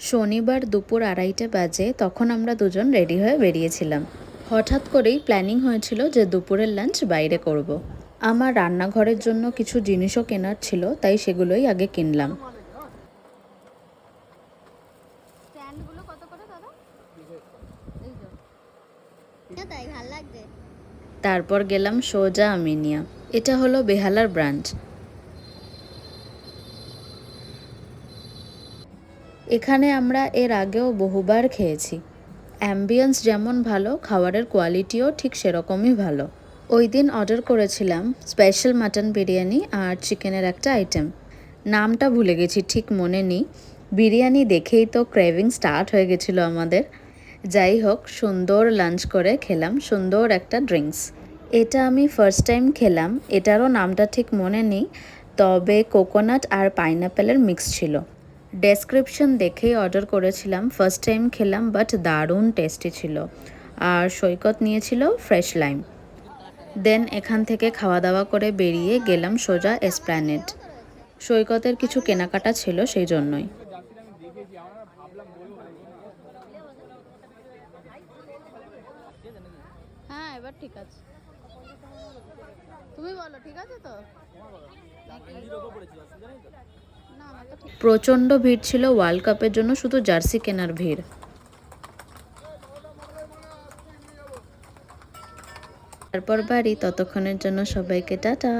শনিবার দুপুর 2:30 বাজে তখন আমরা দুজন রেডি হয়ে বেরিয়েছিলাম। হঠাৎ করেই প্ল্যানিং হয়েছিল যে দুপুরের লাঞ্চ বাইরে করব। আমার রান্নাঘরের জন্য কিছু জিনিসও কেনার ছিল, তাই সেগুলোই আগে কিনলাম। তারপর গেলাম সোজা আমিনিয়া। এটা হলো বেহালার ব্রাঞ্চ। এখানে আমরা এর আগেও বহুবার খেয়েছি। অ্যাম্বিয়েন্স যেমন ভালো, খাবারের কোয়ালিটিও ঠিক সেরকমই ভালো। ওই দিন অর্ডার করেছিলাম স্পেশাল মাটন বিরিয়ানি আর চিকেনের একটা আইটেম। নামটা ভুলে গেছি, ঠিক মনে নেই। বিরিয়ানি দেখেই তো ক্রেভিং স্টার্ট হয়ে গেছিলো আমাদের। যাই হোক, সুন্দর লাঞ্চ করে খেলাম সুন্দর একটা ড্রিঙ্কস। এটা আমি ফার্স্ট টাইম খেলাম, এটারও নামটা ঠিক মনে নেই, তবে কোকোনাট আর পাইনাপেলের মিক্স ছিল। ডেসক্রিপশন দেখেই অর্ডার করেছিলাম, ফার্স্ট টাইম খেলাম, বাট দারুণ টেস্টি ছিল। আর সৈকত নিয়েছিল ফ্রেশ লাইম। দেন এখান থেকে খাওয়া দাওয়া করে বেরিয়ে গেলাম সোজা এসপ্ল্যানেড। সৈকতের কিছু কেনাকাটা ছিল সেই জন্যই। হ্যাঁ, এবার ঠিক আছে, তুমি বলো ঠিক আছে তো। প্রচণ্ড ভিড় ছিল ওয়ার্ল্ড কাপের জন্য, শুধু জার্সি কেনার ভিড়। তারপর বাড়ি, ততক্ষণের জন্য সবাইকে টাটা।